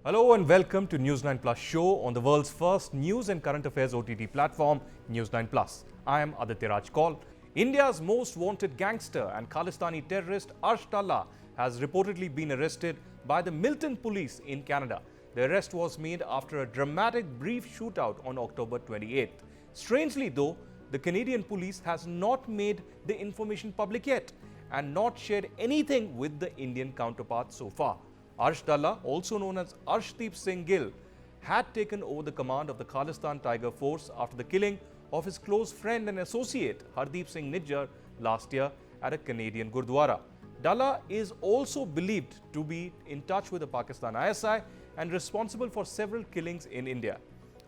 Hello and welcome to News9 Plus Show on the world's first news and current affairs OTT platform, News9 Plus. I am Aditya Kaul. India's most wanted gangster and Khalistani terrorist Arsh Dalla has reportedly been arrested by the Milton Police in Canada. The arrest was made after a dramatic brief shootout on October 28th. Strangely though, the Canadian police has not made the information public yet and not shared anything with the Indian counterparts so far. Arsh Dalla, also known as Arshdeep Singh Gill, had taken over the command of the Khalistan Tiger Force after the killing of his close friend and associate Hardeep Singh Nijjar last year at a Canadian gurudwara. Dalla is also believed to be in touch with the Pakistan ISI and responsible for several killings in India.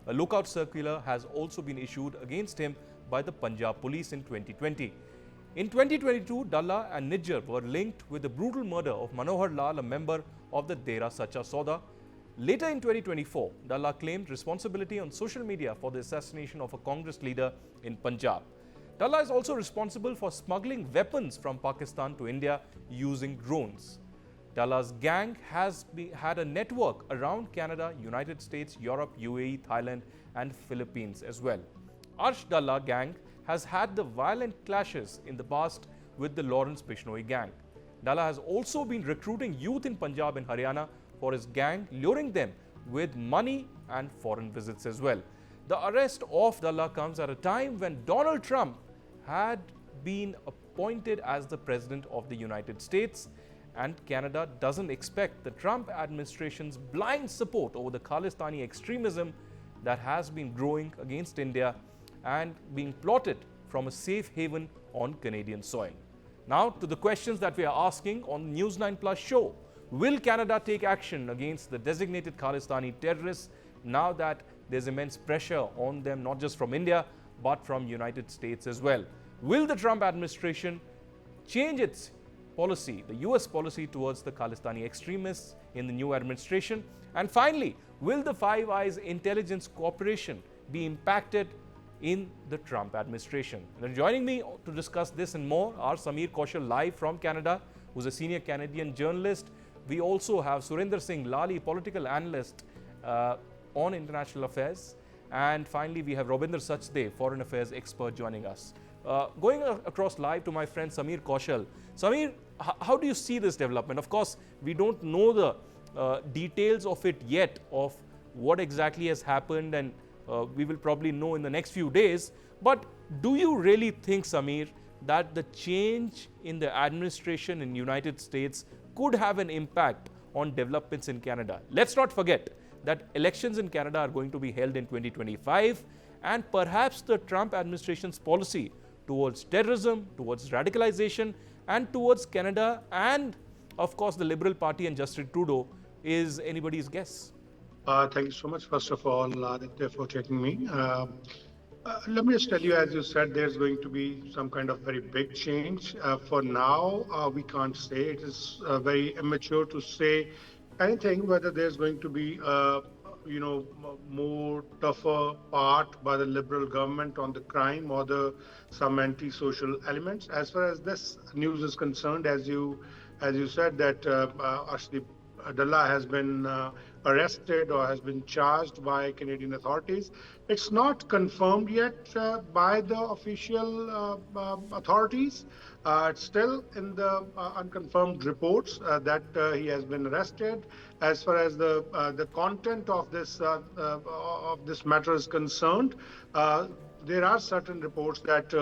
A lookout circular has also been issued against him by the Punjab police in 2020. In 2022, Dalla and Nijjar were linked with the brutal murder of Manohar Lal, a member of the Dera Sacha Sauda. Later in 2024, Dalla claimed responsibility on social media for the assassination of a Congress leader in Punjab. Dalla is also responsible for smuggling weapons from Pakistan to India using drones. Dalla's gang has had a network around Canada, United States, Europe, UAE, Thailand and Philippines as well. Arsh Dalla gang has had the violent clashes in the past with the Lawrence Bishnoi gang. Dalla has also been recruiting youth in Punjab and Haryana for his gang, luring them with money and foreign visits as well. The arrest of Dalla comes at a time when Donald Trump had been appointed as the President of the United States, and Canada doesn't expect the Trump administration's blind support over the Khalistani extremism that has been growing against India and being plotted from a safe haven on Canadian soil. Now to the questions that we are asking on News9 Plus Show. Will Canada take action against the designated Khalistani terrorists now that there's immense pressure on them, not just from India, but from United States as well? Will the Trump administration change its policy, the US policy towards the Khalistani extremists in the new administration? And finally, will the Five Eyes intelligence cooperation be impacted in the Trump administration? And joining me to discuss this and more are Sameer Kaushal live from Canada, who's a senior Canadian journalist. We also have Surender Singh, Laali, political analyst on international affairs. And finally, we have Robinder Sachdev, foreign affairs expert, joining us. Going across live to my friend Sameer Kaushal. Sameer, how do you see this development? Of course, we don't know the details of it yet, of what exactly has happened, and we will probably know in the next few days. But do you really think, Sameer, that the change in the administration in the United States could have an impact on developments in Canada? Let's not forget that elections in Canada are going to be held in 2025, and perhaps the Trump administration's policy towards terrorism, towards radicalization, and towards Canada, and of course the Liberal Party and Justin Trudeau, is anybody's guess. Thank you so much, first of all, Aditya, for taking me. Let me just tell you, as you said, there's going to be some kind of very big change. For now, we can't say. It is very immature to say anything, whether there's going to be more tougher part by the Liberal government on the crime or some anti-social elements. As far as this news is concerned, as you said, that Arshdeep Dalla has been arrested or has been charged by Canadian authorities. It's not confirmed yet by the official authorities. It's still in the unconfirmed reports that he has been arrested. As far as the content of this matter is concerned, there are certain reports that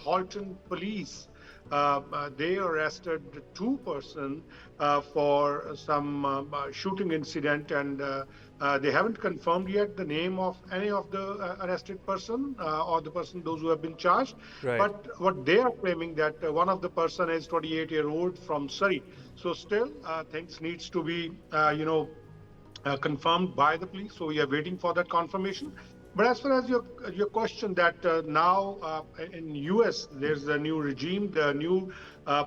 Milton Police they arrested two persons for some shooting incident, and they haven't confirmed yet the name of any of the arrested person or those who have been charged. Right. But what they are claiming that one of the person is 28-year-old from Surrey. So still things needs to be confirmed by the police. So we are waiting for that confirmation. But as far as your question, that now in US there's a new regime, the new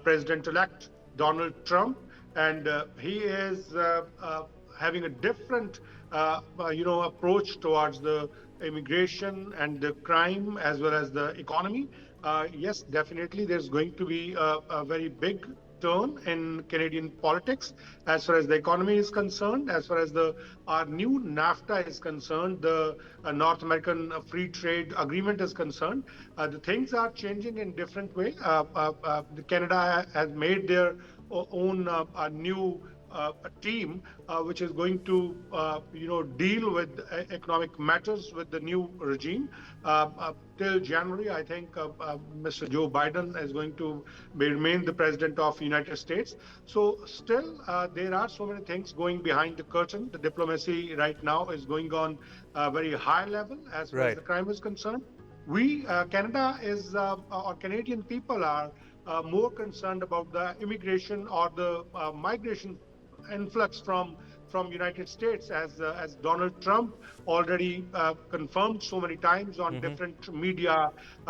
president-elect Donald Trump, and he is having a different approach towards the immigration and the crime as well as the economy. Yes, definitely there's going to be a very big turn in Canadian politics as far as the economy is concerned, as far as our new NAFTA is concerned, the North American Free Trade Agreement is concerned. The things are changing in different way. Canada has made their own new a team which is going to deal with economic matters with the new regime. Till January, I think Mr. Joe Biden is going to remain the president of the United States. So still, there are so many things going behind the curtain. The diplomacy right now is going on a very high level as far as the crime is concerned. Canada is, or Canadian people are more concerned about the immigration or the migration influx from United States, as Donald Trump already confirmed so many times on different media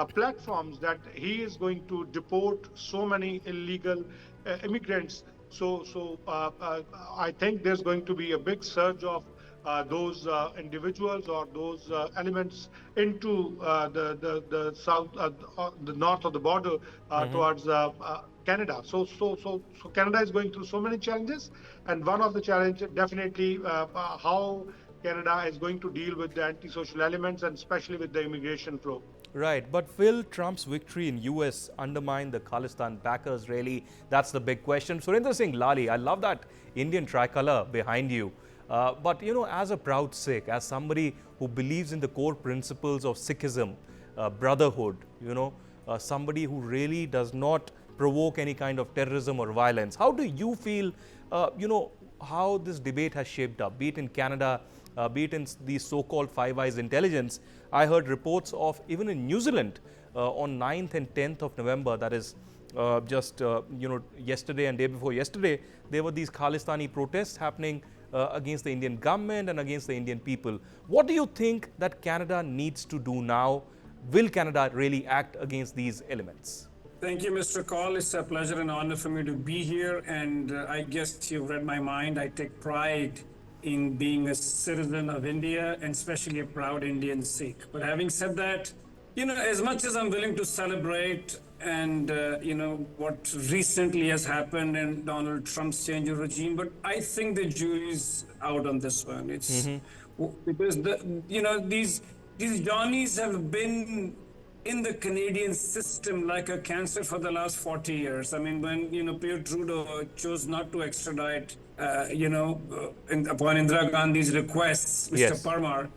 platforms that he is going to deport so many illegal immigrants. So I think there's going to be a big surge of those individuals or those elements into the south, the north of the border towards Canada. So Canada is going through so many challenges, and one of the challenges definitely how Canada is going to deal with the antisocial elements and especially with the immigration flow. Right, but will Trump's victory in US undermine the Khalistan backers really? That's the big question. Surender Singh, Laali, I love that Indian tricolor behind you. But as a proud Sikh, as somebody who believes in the core principles of Sikhism, brotherhood, somebody who really does not provoke any kind of terrorism or violence, how do you feel, how this debate has shaped up, be it in Canada, be it in the so-called Five Eyes intelligence? I heard reports of even in New Zealand on 9th and 10th of November, that is just yesterday and day before yesterday, there were these Khalistani protests happening against the Indian government and against the Indian people. What do you think that Canada needs to do now? Will Canada really act against these elements? Thank you, Mr. Kaul. It's a pleasure and honor for me to be here. And I guess you've read my mind. I take pride in being a citizen of India and especially a proud Indian Sikh. But having said that, as much as I'm willing to celebrate and, what recently has happened in Donald Trump's change of regime, but I think the jury's out on this one. It's because these Johnnies have been in the Canadian system like a cancer for the last 40 years. I mean, when, Pierre Trudeau chose not to extradite, upon Indira Gandhi's requests, Mr. Yes. Parmar,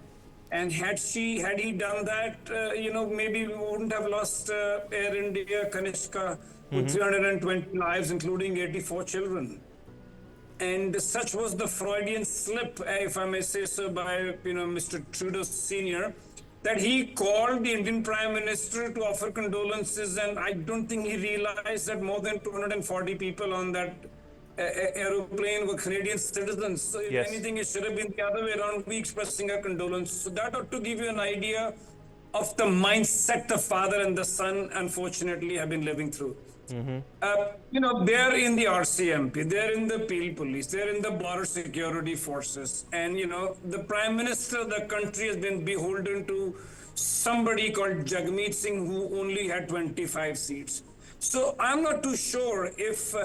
and had he done that, maybe we wouldn't have lost Air India, Kanishka, with 320 lives, including 84 children. And such was the Freudian slip, if I may say so, by, Mr. Trudeau Sr., that he called the Indian Prime Minister to offer condolences, and I don't think he realized that more than 240 people on that aeroplane were Canadian citizens. So if anything, it should have been the other way around, we expressing our condolences. So that ought to give you an idea of the mindset the father and the son, unfortunately, have been living through. They're in the RCMP, they're in the Peel Police, they're in the Border Security Forces. And, the Prime Minister of the country has been beholden to somebody called Jagmeet Singh, who only had 25 seats. So I'm not too sure if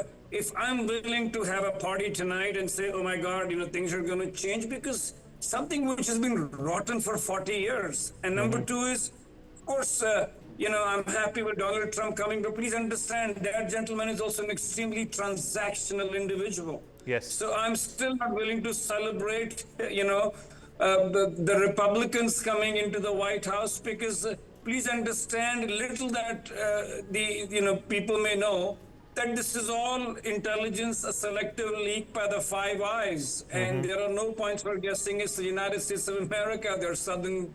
I'm willing to have a party tonight and say, oh my God, things are going to change, because something which has been rotten for 40 years. And number two is, of course, I'm happy with Donald Trump coming, but please understand that gentleman is also an extremely transactional individual. Yes. So I'm still not willing to celebrate, the Republicans coming into the White House, because please understand little that people may know that this is all intelligence, a selective leak by the Five Eyes, and there are no points for guessing. It's the United States of America, their southern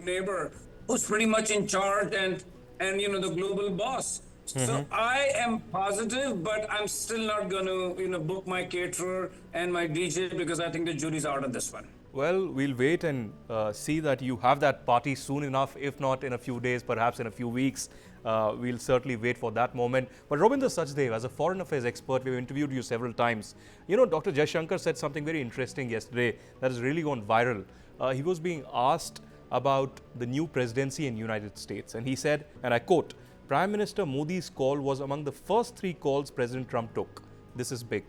neighbor, who's pretty much in charge and the global boss. So I am positive, but I'm still not going to book my caterer and my DJ, because I think the jury's out on this one. Well, we'll wait and see that you have that party soon enough, if not in a few days, perhaps in a few weeks. We'll certainly wait for that moment. But Robinder Sachdev, as a foreign affairs expert, we've interviewed you several times. Dr. Jaishankar said something very interesting yesterday that has really gone viral. He was being asked about the new presidency in the United States. And he said, and I quote, Prime Minister Modi's call was among the first 3 calls President Trump took. This is big.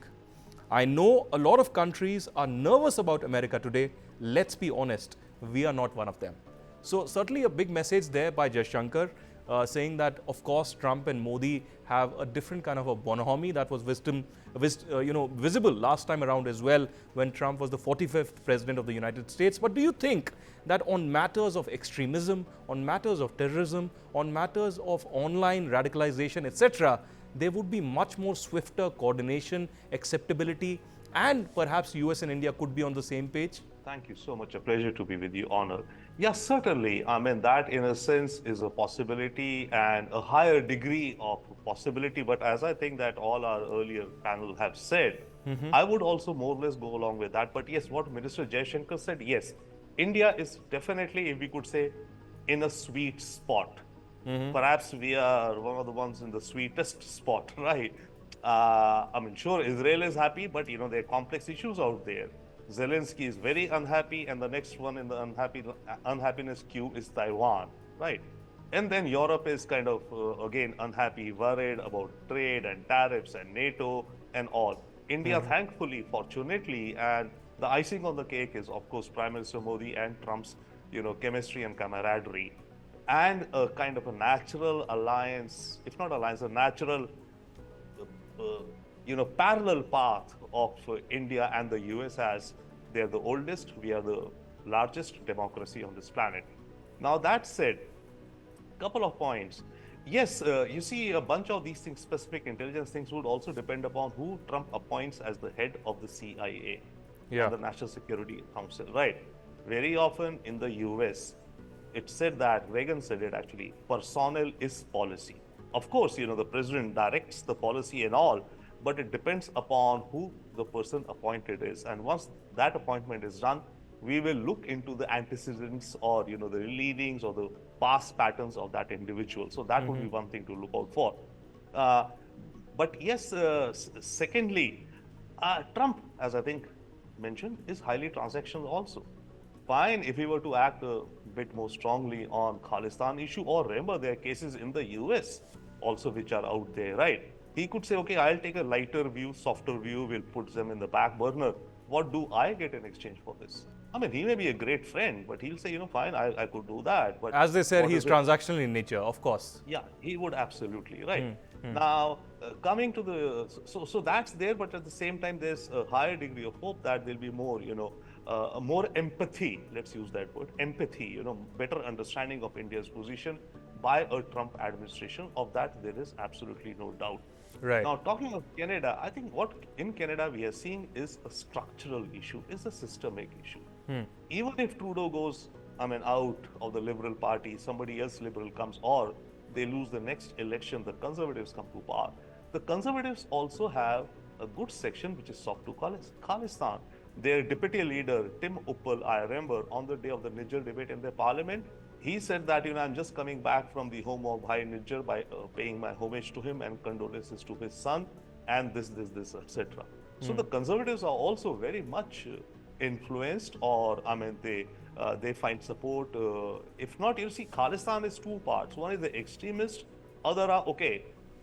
I know a lot of countries are nervous about America today. Let's be honest, we are not one of them. So certainly a big message there by Jaishankar, saying that of course Trump and Modi have a different kind of a bonhomie that was visible last time around as well, when Trump was the 45th president of the United States. But do you think that on matters of extremism, on matters of terrorism, on matters of online radicalization, etc., there would be much more swifter coordination, acceptability, and perhaps US and India could be on the same page? Thank you so much. A pleasure to be with you, Honor. Yes, certainly. I mean, that in a sense is a possibility and a higher degree of possibility. But as I think that all our earlier panel have said, I would also more or less go along with that. But yes, what Minister Jaishankar said, yes, India is definitely, if we could say, in a sweet spot. Perhaps we are one of the ones in the sweetest spot, right? I mean, sure, Israel is happy, but there are complex issues out there. Zelensky is very unhappy, and the next one in the unhappiness queue is Taiwan, right? And then Europe is kind of, again, unhappy, worried about trade and tariffs and NATO and all. India, thankfully, fortunately, and the icing on the cake is, of course, Prime Minister Modi and Trump's, chemistry and camaraderie. And a kind of a natural alliance, if not alliance, a natural, parallel path of India and the US, as they're the oldest, we are the largest democracy on this planet. Now, that said, a couple of points. Yes, you see, a bunch of these things, specific intelligence things, would also depend upon who Trump appoints as the head of the CIA, and the National Security Council, right? Very often in the US, it's said that, Reagan said it actually, personnel is policy. Of course, the president directs the policy and all, but it depends upon who the person appointed is. And once that appointment is done, we will look into the antecedents or, the leadings or the past patterns of that individual. So that would be one thing to look out for. But yes, secondly, Trump, as I think mentioned, is highly transactional also. Fine if he were to act a bit more strongly on Khalistani issue, or remember there are cases in the US also which are out there, right? He could say, okay, I'll take a lighter view, softer view, we'll put them in the back burner. What do I get in exchange for this? I mean, he may be a great friend, but he'll say, fine, I could do that. But as they said, he's transactional in nature, of course. Yeah, he would absolutely, right? Now, coming to the, so that's there, but at the same time, there's a higher degree of hope that there'll be more, more empathy, let's use that word, empathy, better understanding of India's position by a Trump administration. Of that, there is absolutely no doubt. Right. Now, talking of Canada, I think what in Canada we are seeing is a structural issue, is a systemic issue. Even if Trudeau goes, out of the Liberal Party, somebody else Liberal comes, or they lose the next election, the Conservatives come to power. The Conservatives also have a good section which is soft to Khalistan. Their deputy leader, Tim Uppal, I remember on the day of the Nijjar debate in their parliament, he said that, I'm just coming back from the home of Bhai Nijjar by paying my homage to him and condolences to his son, and this, etc. So the Conservatives are also very much influenced, or they find support. If not, you see, Khalistan is two parts. One is the extremist, other are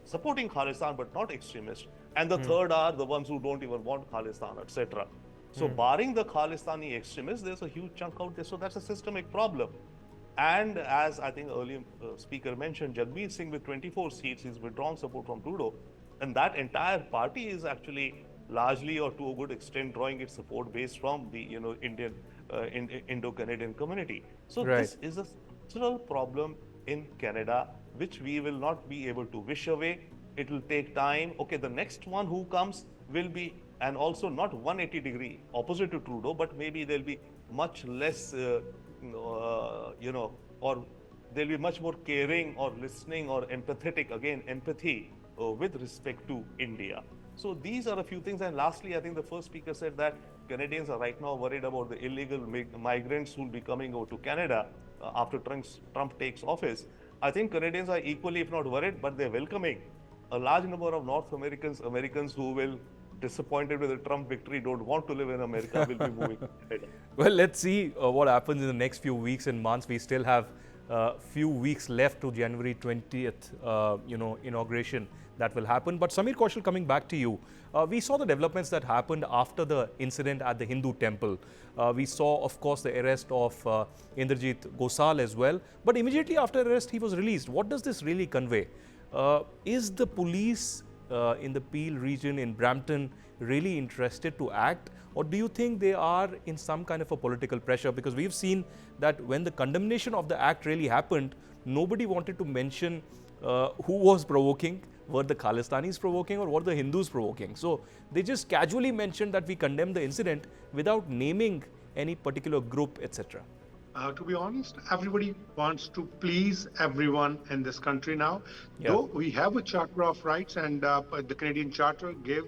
supporting Khalistan but not extremist, and the third are the ones who don't even want Khalistan, etc. So barring the Khalistani extremists, there's a huge chunk out there. So that's a systemic problem. And as I think earlier speaker mentioned, Jagmeet Singh with 24 seats, he's withdrawn support from Trudeau, and that entire party is actually largely, or to a good extent, drawing its support base from the Indian Indo-Canadian community. So this is a structural problem in Canada, which we will not be able to wish away. It will take time. Okay, the next one who comes will be, and also not 180 degree opposite to Trudeau, but maybe there'll be much less, or they'll be much more caring or listening or empathetic, again, empathy with respect to India. So these are a few things. And lastly, I think the first speaker said that Canadians are right now worried about the illegal migrants who will be coming over to Canada after Trump takes office. I think Canadians are equally, if not worried, but they're welcoming a large number of North Americans who will, disappointed with the Trump victory, don't want to live in America, will be moving to Canada. Well, let's see what happens in the next few weeks and months. We still have few weeks left to January 20th, inauguration that will happen. But Sameer Kaushal, coming back to you, we saw the developments that happened after the incident at the Hindu temple. We saw, of course, the arrest of Indrajit Gosal as well. But immediately after arrest, he was released. What does this really convey? Is the police in the Peel region in Brampton really interested to act? Or do you think they are in some kind of a political pressure? Because we've seen that when the condemnation of the act really happened, nobody wanted to mention who was provoking. Were the Khalistanis provoking or were the Hindus provoking? So they just casually mentioned that we condemn the incident without naming any particular group, etc. To be honest, everybody wants to please everyone in this country now. Yeah. Though we have a Charter of Rights, and the Canadian Charter gave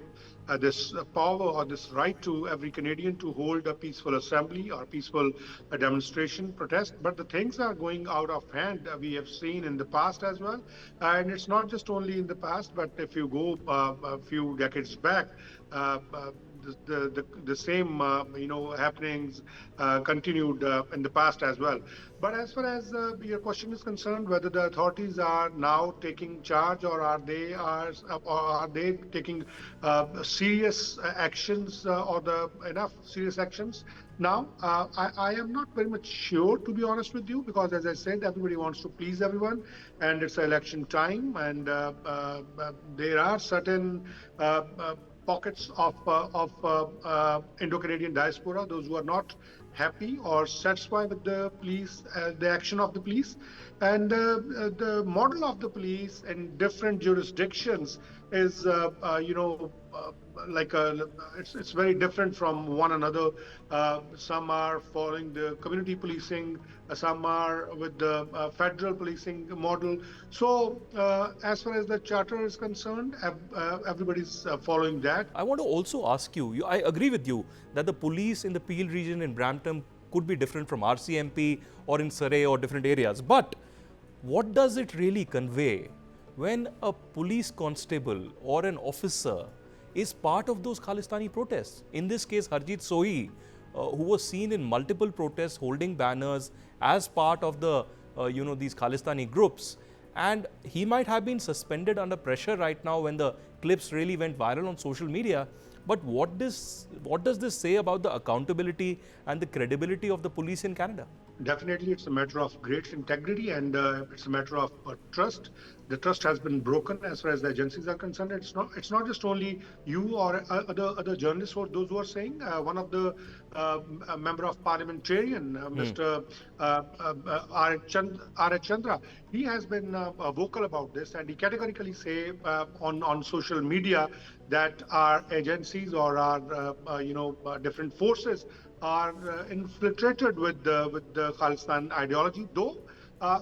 this power or this right to every Canadian to hold a peaceful assembly or peaceful demonstration, protest. But the things are going out of hand. We have seen in the past as well. And it's not just only in the past, but if you go a few decades back, the same happenings continued in the past as well. But as far as your question is concerned, whether the authorities are now taking charge or are they taking serious actions or enough serious actions now, I am not very much sure, to be honest with you, because as I said, everybody wants to please everyone, and it's election time, and there are certain pockets of Indo-Canadian diaspora, those who are not happy or satisfied with the police, the action of the police, and the model of the police in different jurisdictions is, it's very different from one another. Some are following the community policing, some are with the federal policing model. So as far as the charter is concerned, everybody's following that. I want to also ask you, I agree with you that the police in the Peel region in Brampton could be different from RCMP or in Surrey or different areas. But what does it really convey when a police constable or an officer is part of those Khalistani protests? In this case, Harjeet Sohi, who was seen in multiple protests holding banners as part of the, these Khalistani groups. And he might have been suspended under pressure right now when the clips really went viral on social media. But what does this say about the accountability and the credibility of the police in Canada? Definitely, it's a matter of great integrity, and it's a matter of trust. The trust has been broken as far as the agencies are concerned. It's not just only you or other journalists or those who are saying. One of the member of parliamentarian, Mr. R. Chandra, he has been vocal about this, and he categorically say on social media that our agencies or our different forces are infiltrated with the Khalistan ideology, though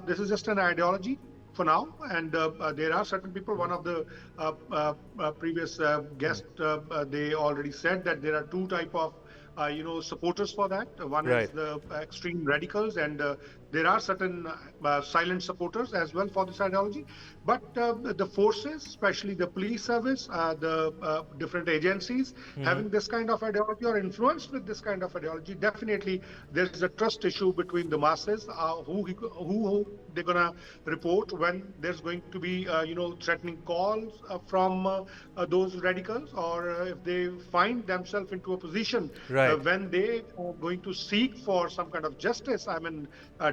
this is just an ideology for now, and there are certain people. One of the previous guests, they already said that there are two type of supporters for that. One is the extreme radicals, and there are certain silent supporters as well for this ideology. But the forces, especially the police service, the different agencies having this kind of ideology or influenced with this kind of ideology, definitely there's a trust issue between the masses, who they're going to report when there's going to be threatening calls from those radicals, or if they find themselves into a position when they are going to seek for some kind of justice. I mean,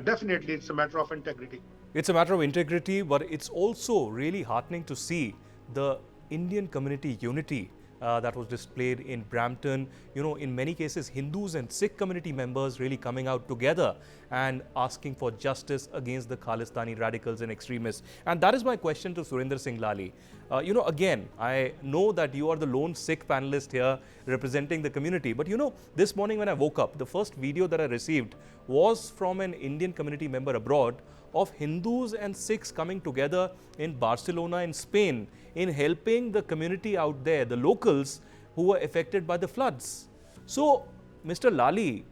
definitely it's a matter of integrity. It's a matter of integrity, but it's also really heartening to see the Indian community unity that was displayed in Brampton. In many cases, Hindus and Sikh community members really coming out together and asking for justice against the Khalistani radicals and extremists. And that is my question to Surender Singh Laali. Again, I know that you are the lone Sikh panelist here representing the community. But this morning when I woke up, the first video that I received was from an Indian community member abroad of Hindus and Sikhs coming together in Barcelona in Spain in helping the community out there, the locals who were affected by the floods. So, Mr. Laali,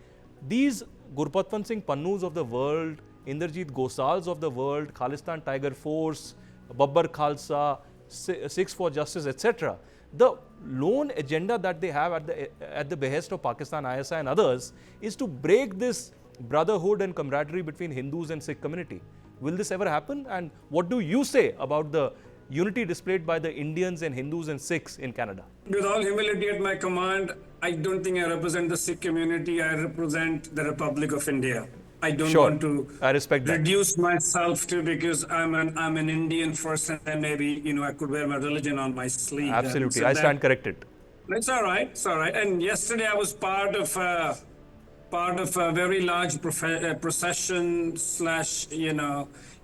these Gurpatwant Singh Pannus of the world, Indrajit Gosals of the world, Khalistan Tiger Force, Babbar Khalsa, Sikhs for Justice, etc. The lone agenda that they have at the behest of Pakistan ISI and others is to break this brotherhood and camaraderie between Hindus and Sikh community. Will this ever happen? And what do you say about the unity displayed by the Indians and Hindus and Sikhs in Canada? With all humility at my command, I don't think I represent the Sikh community. I represent the Republic of India. I don't Sure. want to I respect that. reduce myself to, because I'm an Indian first, and maybe I could wear my religion on my sleeve. Absolutely. So I stand corrected. It's all right. It's all right. And yesterday I was part of a very large procession slash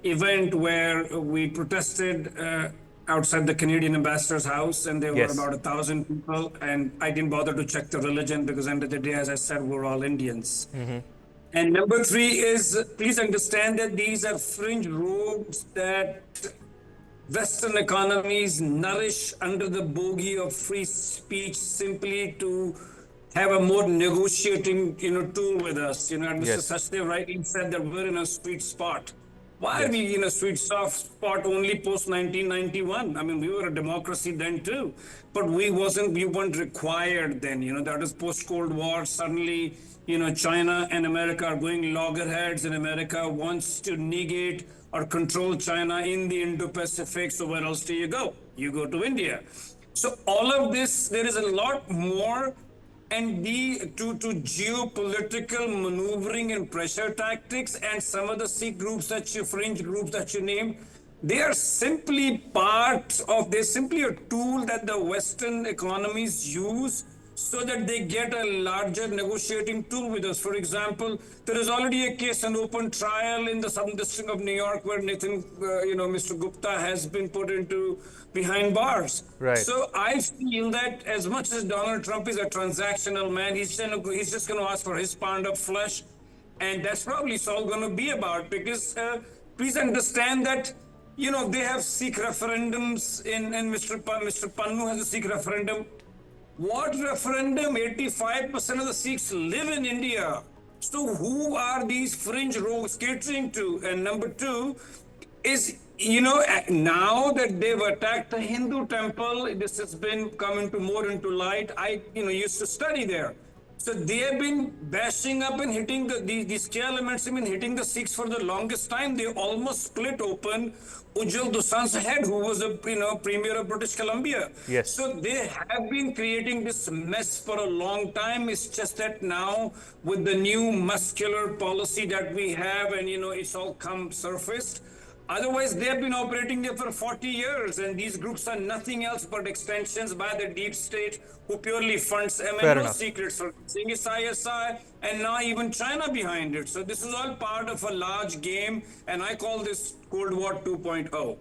event where we protested outside the Canadian ambassador's house, and there were Yes. about 1,000 people. And I didn't bother to check the religion because end of the day, as I said, we're all Indians. And number three is, please understand that these are fringe groups that Western economies nourish under the bogey of free speech simply to have a more negotiating, tool with us. And Mr. Yes. Sachdev rightly said that we're in a sweet spot. Why Yes. are we in a sweet soft spot only post 1991? I mean, we were a democracy then too, but we weren't required then. That was post Cold War. Suddenly, China and America are going loggerheads, and America wants to negate or control China in the Indo-Pacific. So where else do you go? You go to India. So all of this, there is a lot more, and to geopolitical maneuvering and pressure tactics, and some of the Sikh groups fringe groups that you named, they're simply a tool that the Western economies use so that they get a larger negotiating tool with us. For example, there is already a case, an open trial in the Southern District of New York where Mr. Gupta has been put behind bars. Right. So I feel that as much as Donald Trump is a transactional man, he's just going to ask for his pound of flesh. And that's probably all going to be about, because please understand that, they have Sikh referendums and Mr. Pannu has a Sikh referendum. What referendum? 85% of the Sikhs live in India. So who are these fringe rogues catering to? And number two is, now that they've attacked the Hindu temple, this has been coming more into light. I, used to study there. So they have been bashing up and hitting these key elements have been hitting the Sikhs for the longest time. They almost split open Ujjwal Dosanjh's head, who was a premier of British Columbia. Yes. So they have been creating this mess for a long time. It's just that now with the new muscular policy that we have, and it's all come surfaced. Otherwise, they have been operating there for 40 years, and these groups are nothing else but extensions by the deep state who purely funds them. Fair And no enough. secrets for ISI, and now even China behind it. So this is all part of a large game, and I call this Cold War 2.0.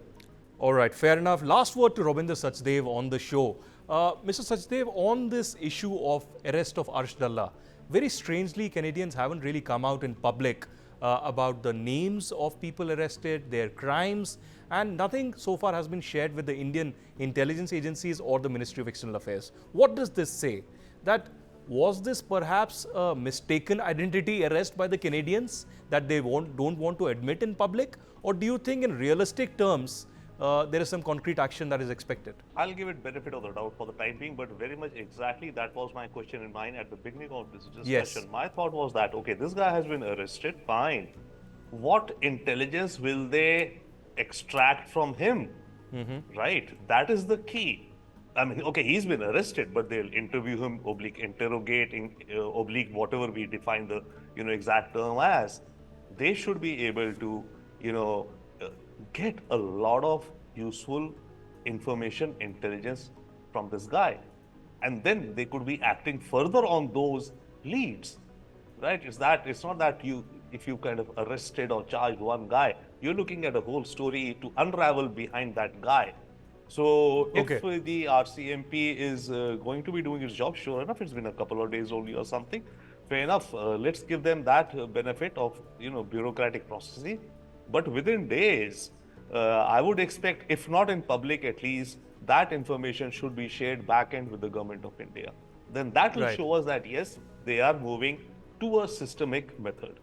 All right, fair enough. Last word to Robinder Sachdev on the show. Mr. Sachdev, on this issue of arrest of Arsh Dalla, very strangely, Canadians haven't really come out in public about the names of people arrested, their crimes, and nothing so far has been shared with the Indian intelligence agencies or the Ministry of External Affairs. What does this say? That was this perhaps a mistaken identity arrest by the Canadians that they don't want to admit in public? Or do you think in realistic terms, there is some concrete action that is expected? I'll give it benefit of the doubt for the time being, but very much exactly that was my question in mind at the beginning of this discussion. Yes. My thought was that, okay, this guy has been arrested, fine. What intelligence will they extract from him? Right? That is the key. I mean, okay, he's been arrested, but they'll interview him, interrogate, whatever we define the exact term as. They should be able to get a lot of useful information, intelligence from this guy, and then they could be acting further on those leads, right? It's not that if you kind of arrested or charged one guy, you're looking at a whole story to unravel behind that guy. So if the RCMP is going to be doing its job, sure enough, it's been a couple of days only or something. Fair enough. Let's give them that benefit of bureaucratic processing. But within days, I would expect, if not in public, at least that information should be shared back end with the government of India. Then that will show us that yes, they are moving to a systemic method.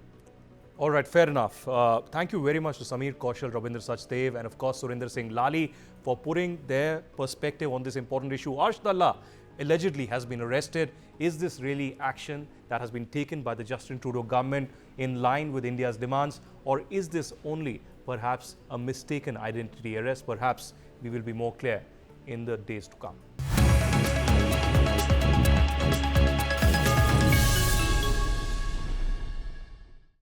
All right, fair enough. Thank you very much to Sameer Kaushal, Robinder Sachdev, and of course Surender Singh Laali for putting their perspective on this important issue. Arsh Dalla allegedly has been arrested. Is this really action that has been taken by the Justin Trudeau government in line with India's demands, or is this only perhaps a mistaken identity arrest. Perhaps we will be more clear in the days to come.